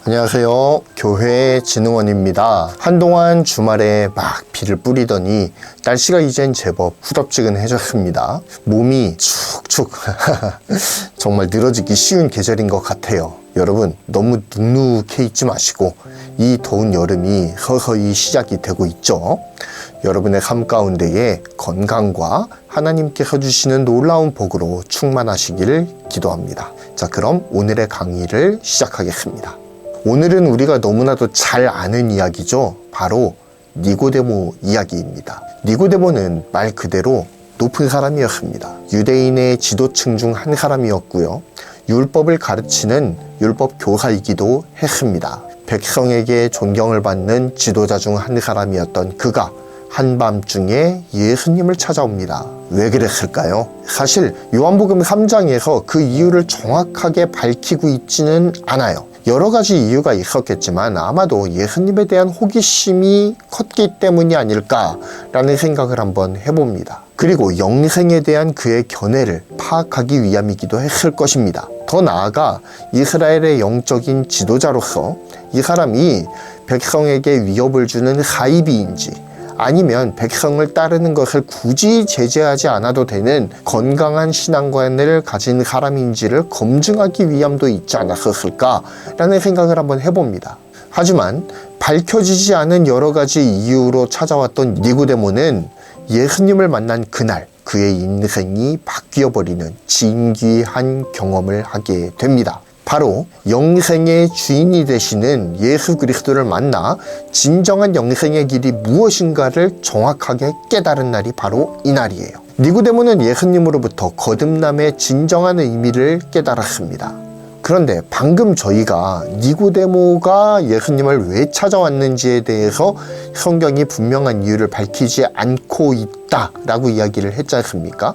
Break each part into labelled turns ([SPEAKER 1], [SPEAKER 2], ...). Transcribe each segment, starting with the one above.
[SPEAKER 1] 안녕하세요. 교회진흥원입니다. 한동안 주말에 막 비를 뿌리더니 날씨가 이젠 제법 후덥지근해졌습니다. 몸이 축축 정말 늘어지기 쉬운 계절인 것 같아요. 여러분 너무 눅눅해 있지 마시고 이 더운 여름이 서서히 시작이 되고 있죠. 여러분의 삶 가운데에 건강과 하나님께서 주시는 놀라운 복으로 충만하시기를 기도합니다. 자, 그럼 오늘의 강의를 시작하겠습니다. 오늘은 우리가 너무나도 잘 아는 이야기죠. 바로 니고데모 이야기입니다. 니고데모는 말 그대로 높은 사람이었습니다. 유대인의 지도층 중 한 사람이었고요. 율법을 가르치는 율법 교사이기도 했습니다. 백성에게 존경을 받는 지도자 중 한 사람이었던 그가 한밤중에 예수님을 찾아옵니다. 왜 그랬을까요? 사실 요한복음 3장에서 그 이유를 정확하게 밝히고 있지는 않아요. 여러 가지 이유가 있었겠지만 아마도 예수님에 대한 호기심이 컸기 때문이 아닐까라는 생각을 한번 해봅니다. 그리고 영생에 대한 그의 견해를 파악하기 위함이기도 했을 것입니다. 더 나아가 이스라엘의 영적인 지도자로서 이 사람이 백성에게 위협을 주는 사이비인지 아니면 백성을 따르는 것을 굳이 제재하지 않아도 되는 건강한 신앙관을 가진 사람인지를 검증하기 위함도 있지 않았을까라는 생각을 한번 해봅니다. 하지만 밝혀지지 않은 여러 가지 이유로 찾아왔던 니고데모는 예수님을 만난 그날 그의 인생이 바뀌어버리는 진귀한 경험을 하게 됩니다. 바로 영생의 주인이 되시는 예수 그리스도를 만나 진정한 영생의 길이 무엇인가를 정확하게 깨달은 날이 바로 이 날이에요. 니고데모는 예수님으로부터 거듭남의 진정한 의미를 깨달았습니다. 그런데 방금 저희가 니고데모가 예수님을 왜 찾아왔는지에 대해서 성경이 분명한 이유를 밝히지 않고 있다라고 이야기를 했지 않습니까?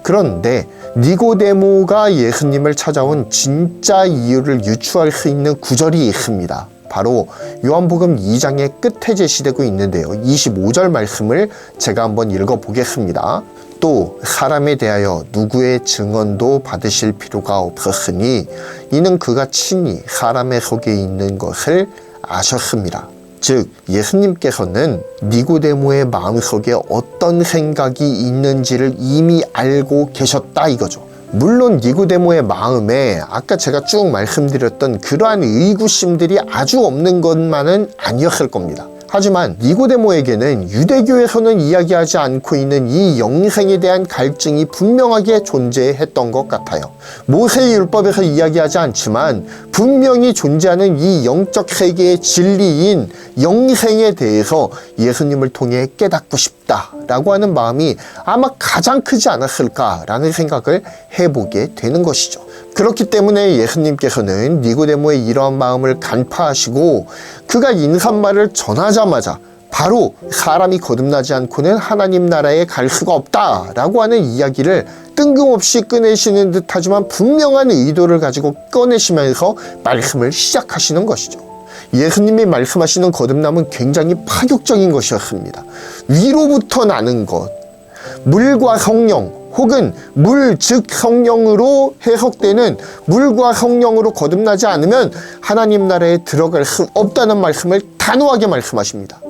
[SPEAKER 1] 그런데 니고데모가 예수님을 찾아온 진짜 이유를 유추할 수 있는 구절이 있습니다. 바로 요한복음 2장의 끝에 제시되고 있는데요. 25절 말씀을 제가 한번 읽어보겠습니다. 또 사람에 대하여 누구의 증언도 받으실 필요가 없었으니 이는 그가 친히 사람의 속에 있는 것을 아셨습니다. 즉 예수님께서는 니고데모의 마음속에 어떤 생각이 있는지를 이미 알고 계셨다 이거죠. 물론 니고데모의 마음에 아까 제가 쭉 말씀드렸던 그러한 의구심들이 아주 없는 것만은 아니었을 겁니다. 하지만 니고데모에게는 유대교에서는 이야기하지 않고 있는 이 영생에 대한 갈증이 분명하게 존재했던 것 같아요. 모세의 율법에서 이야기하지 않지만 분명히 존재하는 이 영적 세계의 진리인 영생에 대해서 예수님을 통해 깨닫고 싶다라고 하는 마음이 아마 가장 크지 않았을까라는 생각을 해보게 되는 것이죠. 그렇기 때문에 예수님께서는 니고데모의 이러한 마음을 간파하시고 그가 인사말을 전하자마자 바로 사람이 거듭나지 않고는 하나님 나라에 갈 수가 없다라고 하는 이야기를 뜬금없이 꺼내시는 듯하지만 분명한 의도를 가지고 꺼내시면서 말씀을 시작하시는 것이죠. 예수님이 말씀하시는 거듭남은 굉장히 파격적인 것이었습니다. 위로부터 나는 것, 물과 성령 혹은 물 즉 성령으로 해석되는 물과 성령으로 거듭나지 않으면 하나님 나라에 들어갈 수 없다는 말씀을 단호하게 말씀하십니다.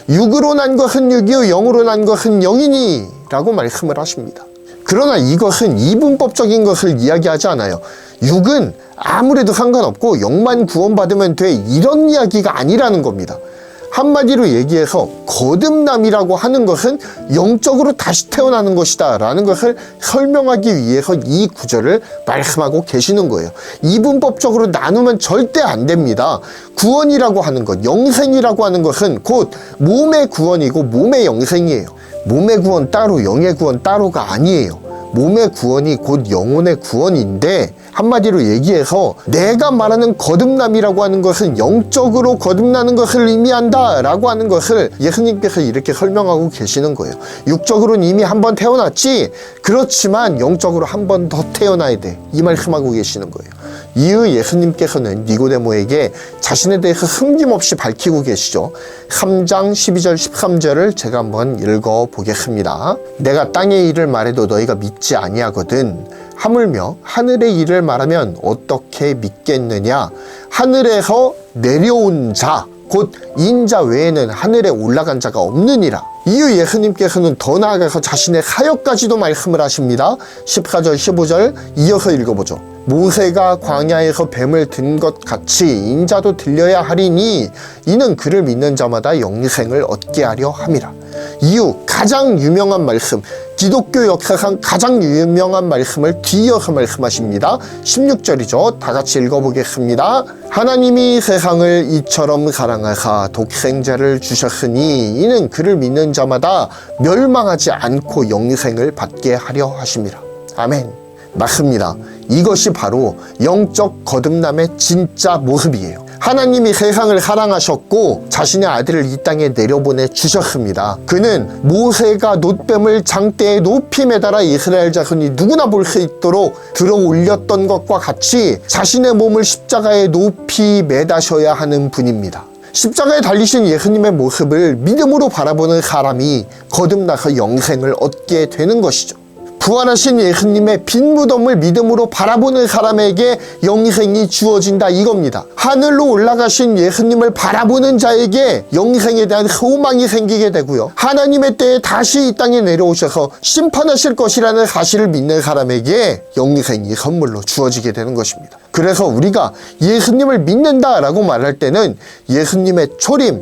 [SPEAKER 1] 육으로 난 것은 육이요 영으로 난 것은 영이니 라고 말씀을 하십니다. 그러나 이것은 이분법적인 것을 이야기하지 않아요. 육은 아무래도 상관없고 영만 구원받으면 돼 이런 이야기가 아니라는 겁니다. 한마디로 얘기해서 거듭남이라고 하는 것은 영적으로 다시 태어나는 것이다 라는 것을 설명하기 위해서 이 구절을 말씀하고 계시는 거예요. 이분법적으로 나누면 절대 안 됩니다. 구원이라고 하는 것, 영생이라고 하는 것은 곧 몸의 구원이고 몸의 영생이에요. 몸의 구원 따로 영의 구원 따로가 아니에요. 몸의 구원이 곧 영혼의 구원인데 한마디로 얘기해서 내가 말하는 거듭남이라고 하는 것은 영적으로 거듭나는 것을 의미한다 라고 하는 것을 예수님께서 이렇게 설명하고 계시는 거예요. 육적으로는 이미 한 번 태어났지 그렇지만 영적으로 한 번 더 태어나야 돼 이 말씀하고 계시는 거예요. 이후 예수님께서는 니고데모에게 자신에 대해서 숨김없이 밝히고 계시죠. 3장 12절 13절을 제가 한번 읽어보겠습니다. 내가 땅의 일을 말해도 너희가 믿지 아니하거든 하물며 하늘의 일을 말하면 어떻게 믿겠느냐. 하늘에서 내려온 자 곧 인자 외에는 하늘에 올라간 자가 없느니라. 이후 예수님께서는 더 나아가서 자신의 사역까지도 말씀을 하십니다. 14절 15절 이어서 읽어보죠. 모세가 광야에서 뱀을 든 것 같이 인자도 들려야 하리니 이는 그를 믿는 자마다 영생을 얻게 하려 함이라. 이후 가장 유명한 말씀, 기독교 역사상 가장 유명한 말씀을 뒤이어서 말씀하십니다. 16절이죠. 다 같이 읽어보겠습니다. 하나님이 세상을 이처럼 사랑하사 독생자를 주셨으니 이는 그를 믿는 자마다 멸망하지 않고 영생을 받게 하려 하심이라. 아멘. 맞습니다. 이것이 바로 영적 거듭남의 진짜 모습이에요. 하나님이 세상을 사랑하셨고 자신의 아들을 이 땅에 내려보내 주셨습니다. 그는 모세가 놋뱀을 장대에 높이 매달아 이스라엘 자손이 누구나 볼 수 있도록 들어 올렸던 것과 같이 자신의 몸을 십자가에 높이 매다셔야 하는 분입니다. 십자가에 달리신 예수님의 모습을 믿음으로 바라보는 사람이 거듭나서 영생을 얻게 되는 것이죠. 부활하신 예수님의 빈 무덤을 믿음으로 바라보는 사람에게 영생이 주어진다 이겁니다. 하늘로 올라가신 예수님을 바라보는 자에게 영생에 대한 소망이 생기게 되고요. 하나님의 때에 다시 이 땅에 내려오셔서 심판하실 것이라는 사실을 믿는 사람에게 영생이 선물로 주어지게 되는 것입니다. 그래서 우리가 예수님을 믿는다라고 말할 때는 예수님의 초림,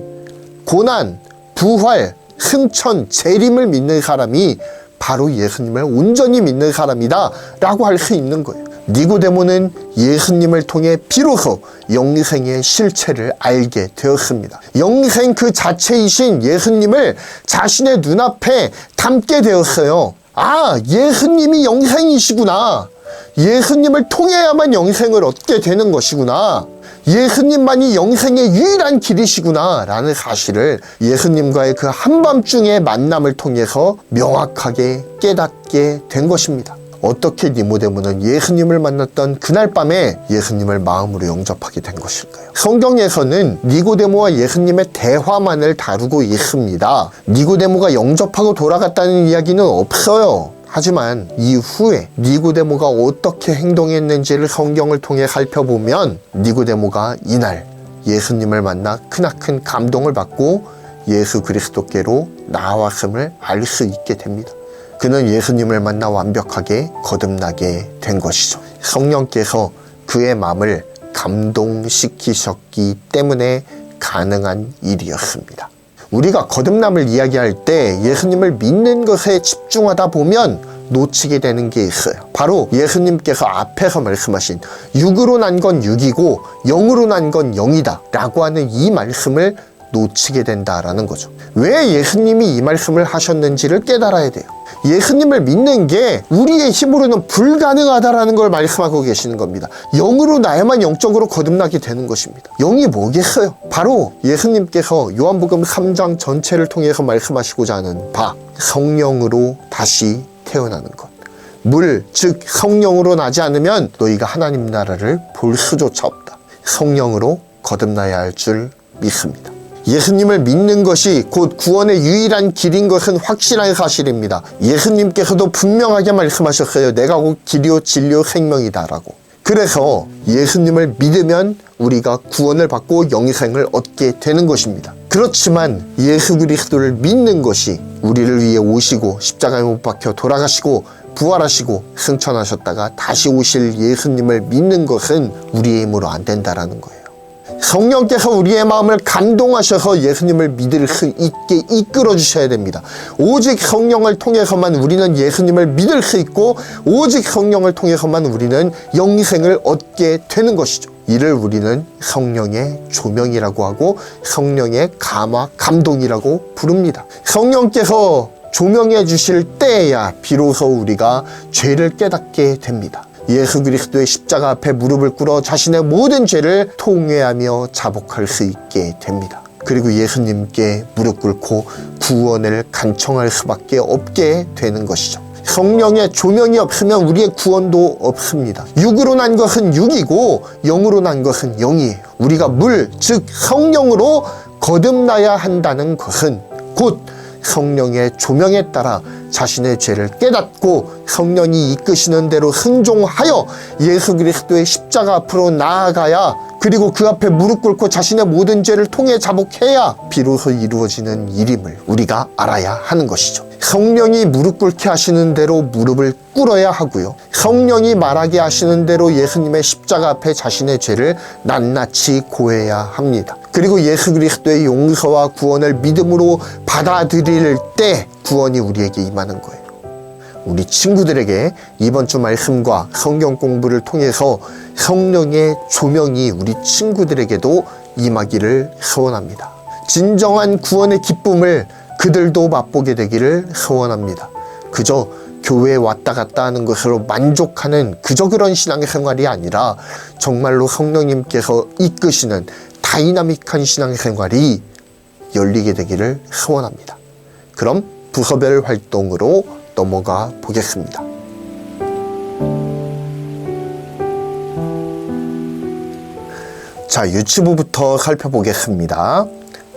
[SPEAKER 1] 고난, 부활, 승천, 재림을 믿는 사람이 바로 예수님을 온전히 믿는 사람이다 라고 할 수 있는 거예요. 니고데모는 예수님을 통해 비로소 영생의 실체를 알게 되었습니다. 영생 그 자체이신 예수님을 자신의 눈앞에 담게 되었어요. 아, 예수님이 영생이시구나. 예수님을 통해야만 영생을 얻게 되는 것이구나. 예수님만이 영생의 유일한 길이시구나 라는 사실을 예수님과의 그 한밤중의 만남을 통해서 명확하게 깨닫게 된 것입니다. 어떻게 니고데모는 예수님을 만났던 그날 밤에 예수님을 마음으로 영접하게 된 것일까요? 성경에서는 니고데모와 예수님의 대화만을 다루고 있습니다. 니고데모가 영접하고 돌아갔다는 이야기는 없어요. 하지만 이후에 니고데모가 어떻게 행동했는지를 성경을 통해 살펴보면 니고데모가 이날 예수님을 만나 크나큰 감동을 받고 예수 그리스도께로 나아왔음을 알 수 있게 됩니다. 그는 예수님을 만나 완벽하게 거듭나게 된 것이죠. 성령께서 그의 마음을 감동시키셨기 때문에 가능한 일이었습니다. 우리가 거듭남을 이야기할 때 예수님을 믿는 것에 집중하다 보면 놓치게 되는 게 있어요. 바로 예수님께서 앞에서 말씀하신 육으로 난 건 육이고 영으로 난 건 영이다 라고 하는 이 말씀을 놓치게 된다라는 거죠. 왜 예수님이 이 말씀을 하셨는지를 깨달아야 돼요. 예수님을 믿는 게 우리의 힘으로는 불가능하다라는 걸 말씀하고 계시는 겁니다. 영으로 나야만 영적으로 거듭나게 되는 것입니다. 영이 뭐겠어요? 바로 예수님께서 요한복음 3장 전체를 통해서 말씀하시고자 하는 바, 성령으로 다시 태어나는 것. 물, 즉 성령으로 나지 않으면 너희가 하나님 나라를 볼 수조차 없다. 성령으로 거듭나야 할 줄 믿습니다. 예수님을 믿는 것이 곧 구원의 유일한 길인 것은 확실한 사실입니다. 예수님께서도 분명하게 말씀하셨어요. 내가 곧 길이요 진리요 생명이다라고. 그래서 예수님을 믿으면 우리가 구원을 받고 영생을 얻게 되는 것입니다. 그렇지만 예수 그리스도를 믿는 것이 우리를 위해 오시고 십자가에 못 박혀 돌아가시고 부활하시고 승천하셨다가 다시 오실 예수님을 믿는 것은 우리의 힘으로 안 된다라는 거예요. 성령께서 우리의 마음을 감동하셔서 예수님을 믿을 수 있게 이끌어 주셔야 됩니다. 오직 성령을 통해서만 우리는 예수님을 믿을 수 있고 오직 성령을 통해서만 우리는 영생을 얻게 되는 것이죠. 이를 우리는 성령의 조명이라고 하고 성령의 감화, 감동이라고 부릅니다. 성령께서 조명해 주실 때에야 비로소 우리가 죄를 깨닫게 됩니다. 예수 그리스도의 십자가 앞에 무릎을 꿇어 자신의 모든 죄를 통회하며 자복할 수 있게 됩니다. 그리고 예수님께 무릎 꿇고 구원을 간청할 수밖에 없게 되는 것이죠. 성령의 조명이 없으면 우리의 구원도 없습니다. 육으로 난 것은 육이고 영으로 난 것은 영이에요. 우리가 물, 즉 성령으로 거듭나야 한다는 것은 곧 성령의 조명에 따라 자신의 죄를 깨닫고 성령이 이끄시는 대로 순종하여 예수 그리스도의 십자가 앞으로 나아가야 그리고 그 앞에 무릎 꿇고 자신의 모든 죄를 통해 자복해야 비로소 이루어지는 일임을 우리가 알아야 하는 것이죠. 성령이 무릎 꿇게 하시는 대로 무릎을 꿇어야 하고요. 성령이 말하게 하시는 대로 예수님의 십자가 앞에 자신의 죄를 낱낱이 고해야 합니다. 그리고 예수 그리스도의 용서와 구원을 믿음으로 받아들일 때 구원이 우리에게 임하는 거예요. 우리 친구들에게 이번 주 말씀과 성경 공부를 통해서 성령의 조명이 우리 친구들에게도 임하기를 소원합니다. 진정한 구원의 기쁨을 그들도 맛보게 되기를 소원합니다. 그저 교회에 왔다 갔다 하는 것으로 만족하는 그저 그런 신앙생활이 아니라 정말로 성령님께서 이끄시는 다이나믹한 신앙생활이 열리게 되기를 소원합니다. 그럼 부서별 활동으로 넘어가 보겠습니다. 자, 유치부부터 살펴보겠습니다.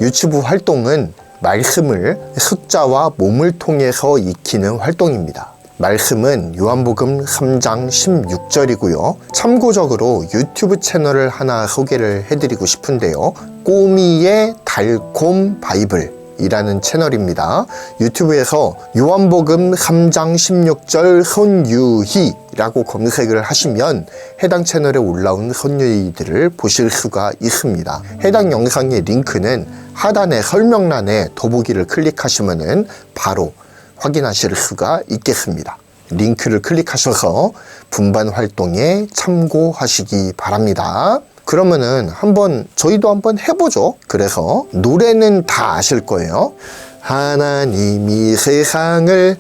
[SPEAKER 1] 유치부 활동은 말씀을 숫자와 몸을 통해서 익히는 활동입니다. 말씀은 요한복음 3장 16절이고요. 참고적으로 유튜브 채널을 하나 소개를 해드리고 싶은데요. 꼬미의 달콤 바이블 이라는 채널입니다. 유튜브에서 요한복음 3장 16절 손유희라고 검색을 하시면 해당 채널에 올라온 손유희들을 보실 수가 있습니다. 해당 영상의 링크는 하단의 설명란에 더보기를 클릭하시면 바로 확인하실 수가 있겠습니다. 링크를 클릭하셔서 분반 활동에 참고하시기 바랍니다. 그러면은 저희도 한번 해보죠. 그래서 노래는 다 아실 거예요. 하나님이 세상을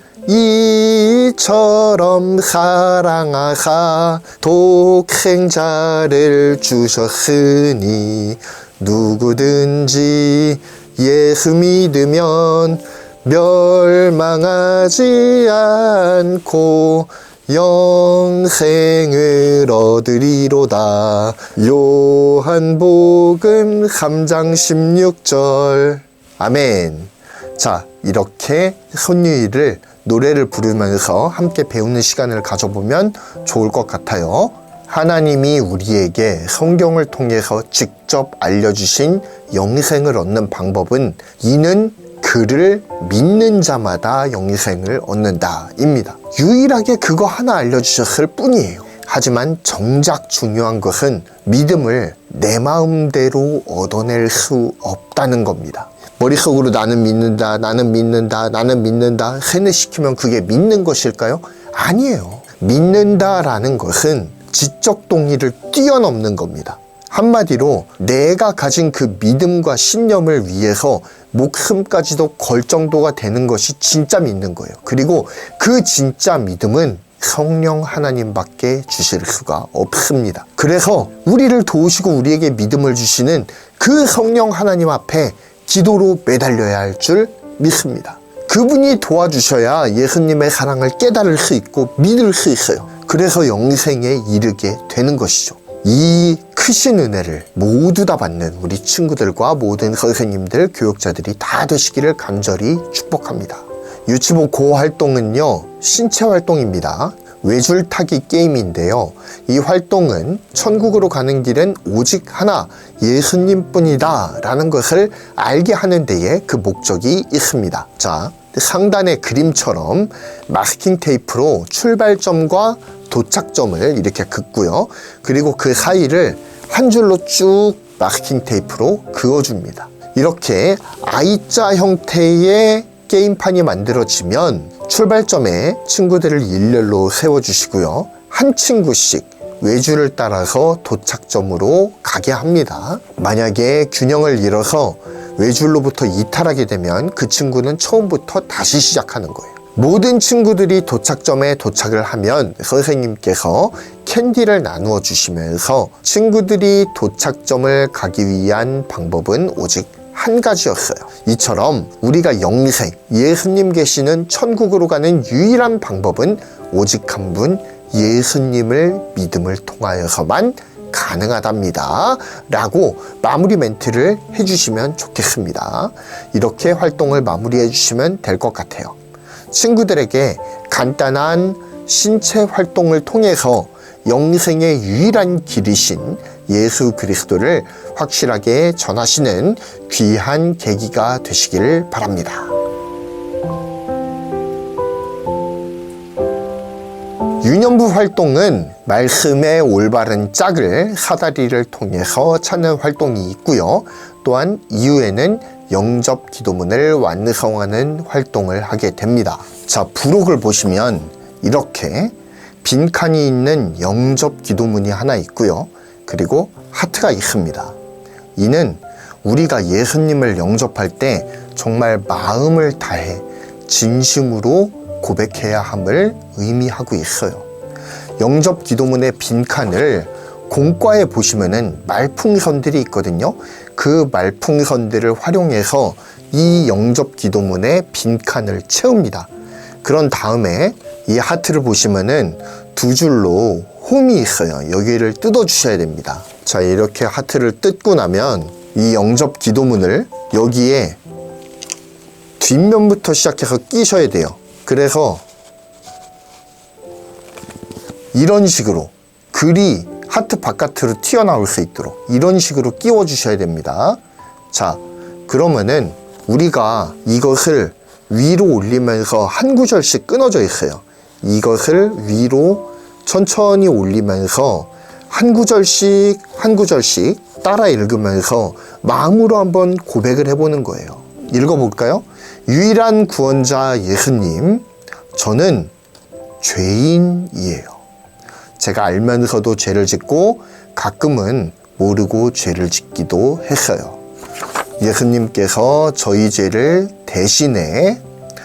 [SPEAKER 1] 이처럼 사랑하사 독생자를 주셨으니 누구든지 예수 믿으면 멸망하지 않고 영생을 얻으리로다. 요한복음 3장 16절. 아멘. 자, 이렇게 손유희를 노래를 부르면서 함께 배우는 시간을 가져보면 좋을 것 같아요. 하나님이 우리에게 성경을 통해서 직접 알려주신 영생을 얻는 방법은 이는 그를 믿는 자마다 영생을 얻는다 입니다. 유일하게 그거 하나 알려주셨을 뿐이에요. 하지만 정작 중요한 것은 믿음을 내 마음대로 얻어낼 수 없다는 겁니다. 머릿속으로 나는 믿는다, 나는 믿는다, 나는 믿는다 세뇌시키면 그게 믿는 것일까요? 아니에요. 믿는다라는 것은 지적 동의를 뛰어넘는 겁니다. 한마디로 내가 가진 그 믿음과 신념을 위해서 목숨까지도 걸 정도가 되는 것이 진짜 믿는 거예요. 그리고 그 진짜 믿음은 성령 하나님밖에 주실 수가 없습니다. 그래서 우리를 도우시고 우리에게 믿음을 주시는 그 성령 하나님 앞에 기도로 매달려야 할 줄 믿습니다. 그분이 도와주셔야 예수님의 사랑을 깨달을 수 있고 믿을 수 있어요. 그래서 영생에 이르게 되는 것이죠. 이 크신 은혜를 모두 다 받는 우리 친구들과 모든 선생님들, 교육자들이 다 되시기를 간절히 축복합니다. 유치부 고 활동은요, 신체 활동입니다. 외줄타기 게임인데요. 이 활동은 천국으로 가는 길은 오직 하나, 예수님뿐이다 라는 것을 알게 하는 데에 그 목적이 있습니다. 자, 상단의 그림처럼 마스킹 테이프로 출발점과 도착점을 이렇게 긋고요. 그리고 그 사이를 한 줄로 쭉 마스킹 테이프로 그어줍니다. 이렇게 I자 형태의 게임판이 만들어지면 출발점에 친구들을 일렬로 세워주시고요. 한 친구씩 외줄을 따라서 도착점으로 가게 합니다. 만약에 균형을 잃어서 외줄로부터 이탈하게 되면 그 친구는 처음부터 다시 시작하는 거예요. 모든 친구들이 도착점에 도착을 하면 선생님께서 캔디를 나누어 주시면서 친구들이 도착점을 가기 위한 방법은 오직 한 가지였어요. 이처럼 우리가 영생, 예수님 계시는 천국으로 가는 유일한 방법은 오직 한 분, 예수님을 믿음을 통하여서만 가능하답니다 라고 마무리 멘트를 해주시면 좋겠습니다. 이렇게 활동을 마무리해 주시면 될 것 같아요. 친구들에게 간단한 신체 활동을 통해서 영생의 유일한 길이신 예수 그리스도를 확실하게 전하시는 귀한 계기가 되시길 바랍니다. 유년부 활동은 말씀의 올바른 짝을 사다리를 통해서 찾는 활동이 있고요. 또한 이후에는 영접 기도문을 완성하는 활동을 하게 됩니다. 자, 부록을 보시면 이렇게 빈칸이 있는 영접 기도문이 하나 있고요. 그리고 하트가 있습니다. 이는 우리가 예수님을 영접할 때 정말 마음을 다해 진심으로 고백해야 함을 의미하고 있어요. 영접 기도문의 빈칸을 공과에 보시면은 말풍선들이 있거든요. 그 말풍선들을 활용해서 이 영접 기도문의 빈칸을 채웁니다. 그런 다음에 이 하트를 보시면은 두 줄로 홈이 있어요. 여기를 뜯어 주셔야 됩니다. 자, 이렇게 하트를 뜯고 나면 이 영접 기도문을 여기에 뒷면부터 시작해서 끼셔야 돼요. 그래서 이런 식으로 글이 하트 바깥으로 튀어나올 수 있도록 이런 식으로 끼워 주셔야 됩니다. 자, 그러면은 우리가 이것을 위로 올리면서 한 구절씩 끊어져 있어요. 이것을 위로 천천히 올리면서 한 구절씩 한 구절씩 따라 읽으면서 마음으로 한번 고백을 해보는 거예요. 읽어볼까요? 유일한 구원자 예수님, 저는 죄인이에요. 제가 알면서도 죄를 짓고 가끔은 모르고 죄를 짓기도 했어요. 예수님께서 저희 죄를 대신해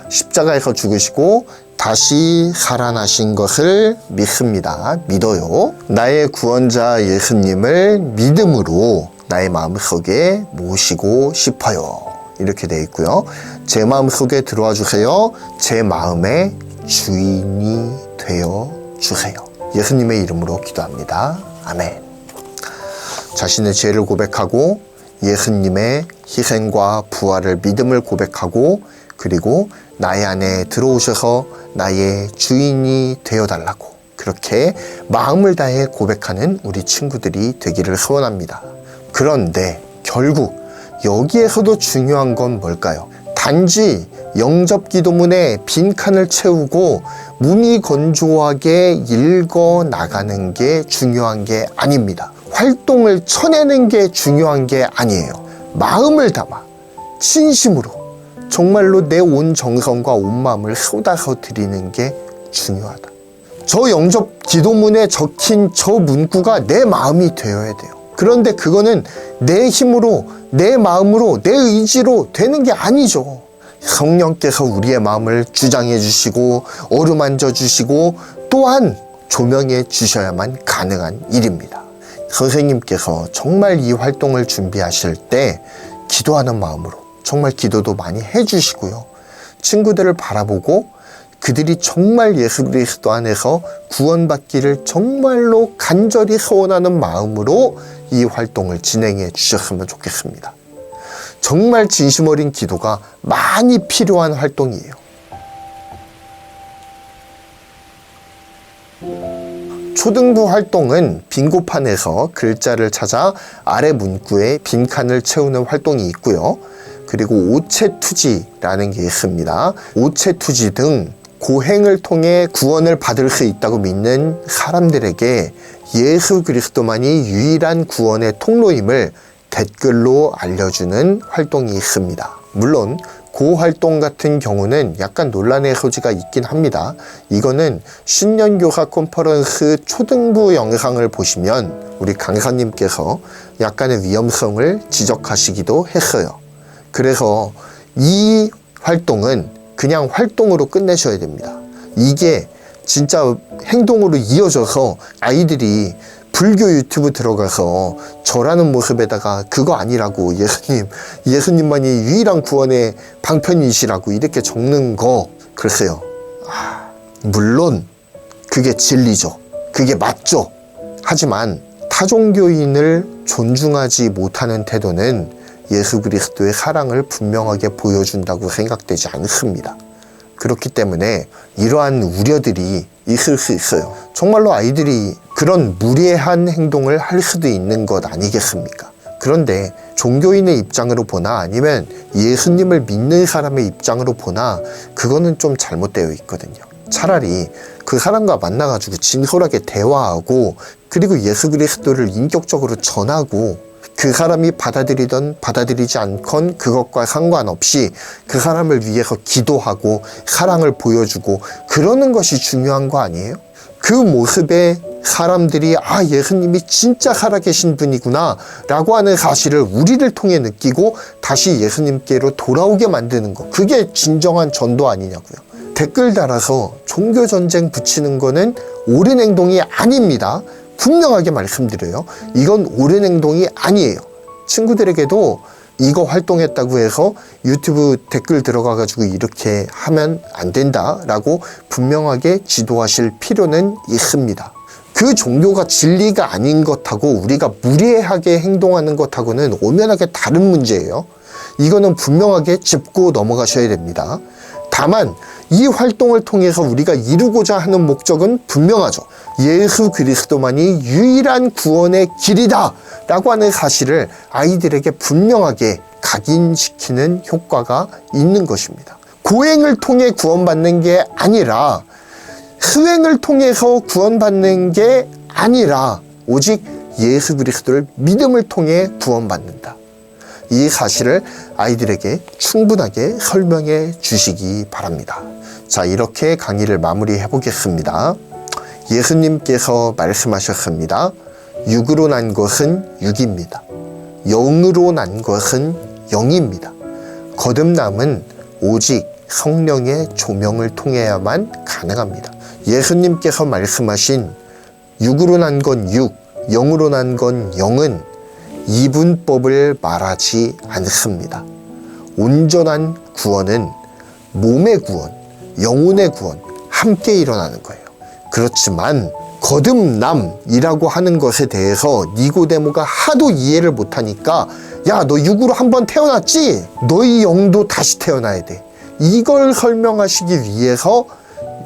[SPEAKER 1] 십자가에서 죽으시고 다시 살아나신 것을 믿습니다. 믿어요. 나의 구원자 예수님을 믿음으로 나의 마음속에 모시고 싶어요. 이렇게 되어 있고요. 제 마음속에 들어와 주세요. 제 마음의 주인이 되어 주세요. 예수님의 이름으로 기도합니다. 아멘. 자신의 죄를 고백하고 예수님의 희생과 부활을 믿음을 고백하고 그리고 나의 안에 들어오셔서 나의 주인이 되어달라고 그렇게 마음을 다해 고백하는 우리 친구들이 되기를 소원합니다. 그런데 결국 여기에서도 중요한 건 뭘까요? 단지 영접 기도문에 빈칸을 채우고 무미건조하게 읽어 나가는 게 중요한 게 아닙니다. 활동을 쳐내는 게 중요한 게 아니에요. 마음을 담아 진심으로 정말로 내 온 정성과 온 마음을 쏟아서 드리는 게 중요하다. 저 영접 기도문에 적힌 저 문구가 내 마음이 되어야 돼요. 그런데 그거는 내 힘으로, 내 마음으로, 내 의지로 되는 게 아니죠. 성령께서 우리의 마음을 주장해 주시고 어루만져 주시고 또한 조명해 주셔야만 가능한 일입니다. 선생님께서 정말 이 활동을 준비하실 때 기도하는 마음으로 정말 기도도 많이 해주시고요. 친구들을 바라보고 그들이 정말 예수 그리스도 안에서 구원받기를 정말로 간절히 소원하는 마음으로 이 활동을 진행해 주셨으면 좋겠습니다. 정말 진심 어린 기도가 많이 필요한 활동이에요. 초등부 활동은 빙고판에서 글자를 찾아 아래 문구에 빈칸을 채우는 활동이 있고요. 그리고 오체투지라는 게 있습니다. 오체투지 등 고행을 통해 구원을 받을 수 있다고 믿는 사람들에게 예수 그리스도만이 유일한 구원의 통로임을 댓글로 알려주는 활동이 있습니다. 물론 그 활동 같은 경우는 약간 논란의 소지가 있긴 합니다. 이거는 신년교사 컨퍼런스 초등부 영상을 보시면 우리 강사님께서 약간의 위험성을 지적하시기도 했어요. 그래서 이 활동은 그냥 활동으로 끝내셔야 됩니다. 이게 진짜 행동으로 이어져서 아이들이 불교 유튜브 들어가서 저라는 모습에다가 그거 아니라고 예수님만이 유일한 구원의 방편이시라고 이렇게 적는 거 글쎄요. 물론 그게 진리죠. 그게 맞죠. 하지만 타종교인을 존중하지 못하는 태도는 예수 그리스도의 사랑을 분명하게 보여준다고 생각되지 않습니다. 그렇기 때문에 이러한 우려들이 있을 수 있어요. 정말로 아이들이 그런 무례한 행동을 할 수도 있는 것 아니겠습니까? 그런데 종교인의 입장으로 보나 아니면 예수님을 믿는 사람의 입장으로 보나 그거는 좀 잘못되어 있거든요. 차라리 그 사람과 만나가지고 진솔하게 대화하고 그리고 예수 그리스도를 인격적으로 전하고 그 사람이 받아들이던 받아들이지 않건 그것과 상관없이 그 사람을 위해서 기도하고 사랑을 보여주고 그러는 것이 중요한 거 아니에요? 그 모습에 사람들이 예수님이 진짜 살아계신 분이구나 라고 하는 사실을 우리를 통해 느끼고 다시 예수님께로 돌아오게 만드는 것, 그게 진정한 전도 아니냐고요. 댓글 달아서 종교전쟁 붙이는 거는 옳은 행동이 아닙니다. 분명하게 말씀드려요. 이건 옳은 행동이 아니에요. 친구들에게도 이거 활동했다고 해서 유튜브 댓글 들어가가지고 이렇게 하면 안 된다라고 분명하게 지도하실 필요는 있습니다. 그 종교가 진리가 아닌 것하고 우리가 무례하게 행동하는 것하고는 엄연하게 다른 문제예요. 이거는 분명하게 짚고 넘어가셔야 됩니다. 다만 이 활동을 통해서 우리가 이루고자 하는 목적은 분명하죠. 예수 그리스도만이 유일한 구원의 길이다 라고 하는 사실을 아이들에게 분명하게 각인시키는 효과가 있는 것입니다. 고행을 통해 구원받는 게 아니라 수행을 통해서 구원받는 게 아니라 오직 예수 그리스도를 믿음을 통해 구원받는다. 이 사실을 아이들에게 충분하게 설명해 주시기 바랍니다. 자, 이렇게 강의를 마무리해 보겠습니다. 예수님께서 말씀하셨습니다. 육으로 난 것은 육입니다. 영으로 난 것은 영입니다. 거듭남은 오직 성령의 조명을 통해야만 가능합니다. 예수님께서 말씀하신 육으로 난 건 육, 영으로 난 건 영은 이분법을 말하지 않습니다. 온전한 구원은 몸의 구원, 영혼의 구원 함께 일어나는 거예요. 그렇지만 거듭남이라고 하는 것에 대해서 니고데모가 하도 이해를 못하니까 야, 너 육으로 한번 태어났지? 너희 영도 다시 태어나야 돼. 이걸 설명하시기 위해서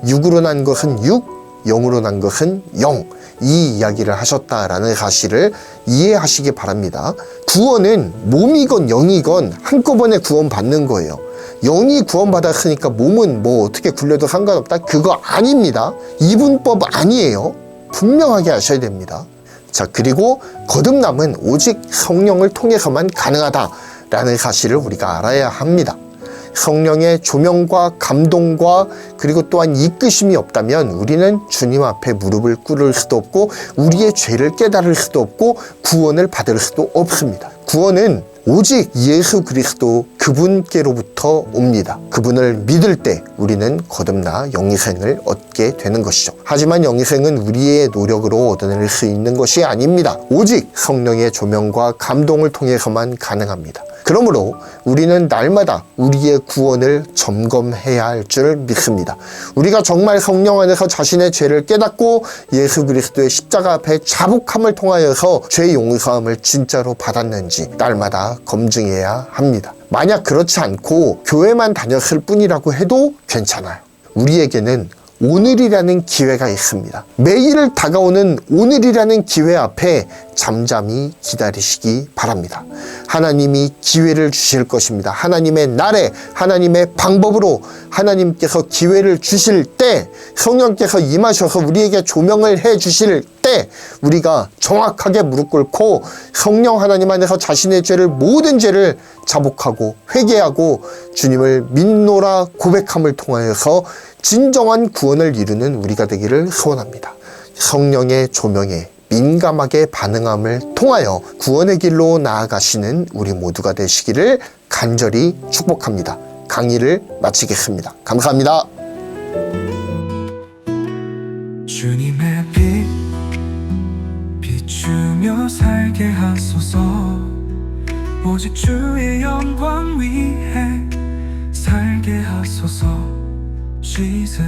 [SPEAKER 1] 육으로 난 것은 육, 영으로 난 것은 영, 이 이야기를 하셨다라는 사실을 이해하시기 바랍니다. 구원은 몸이건 영이건 한꺼번에 구원받는 거예요. 영이 구원받았으니까 몸은 뭐 어떻게 굴려도 상관없다? 그거 아닙니다. 이분법 아니에요. 분명하게 아셔야 됩니다. 자, 그리고 거듭남은 오직 성령을 통해서만 가능하다라는 사실을 우리가 알아야 합니다. 성령의 조명과 감동과 그리고 또한 이끄심이 없다면 우리는 주님 앞에 무릎을 꿇을 수도 없고 우리의 죄를 깨달을 수도 없고 구원을 받을 수도 없습니다. 구원은 오직 예수 그리스도 그분께로부터 옵니다. 그분을 믿을 때 우리는 거듭나 영생을 얻게 되는 것이죠. 하지만 영생은 우리의 노력으로 얻어낼 수 있는 것이 아닙니다. 오직 성령의 조명과 감동을 통해서만 가능합니다. 그러므로 우리는 날마다 우리의 구원을 점검해야 할 줄 믿습니다. 우리가 정말 성령 안에서 자신의 죄를 깨닫고 예수 그리스도의 십자가 앞에 자복함을 통하여서 죄 용서함을 진짜로 받았는지 날마다 검증해야 합니다. 만약 그렇지 않고 교회만 다녔을 뿐이라고 해도 괜찮아요. 우리에게는 오늘이라는 기회가 있습니다. 매일 다가오는 오늘이라는 기회 앞에 잠잠히 기다리시기 바랍니다. 하나님이 기회를 주실 것입니다. 하나님의 날에 하나님의 방법으로 하나님께서 기회를 주실 때 성령께서 임하셔서 우리에게 조명을 해 주실 때 우리가 정확하게 무릎 꿇고 성령 하나님 안에서 자신의 죄를 모든 죄를 자복하고 회개하고 주님을 믿노라 고백함을 통하여서 진정한 구원을 이루는 우리가 되기를 소원합니다. 성령의 조명에 민감하게 반응함을 통하여 구원의 길로 나아가시는 우리 모두가 되시기를 간절히 축복합니다. 강의를 마치겠습니다. 감사합니다.
[SPEAKER 2] 주님의 빛 비추며 살게 하소서. 오직 주의 영광 위에 살게 하소서. Jesus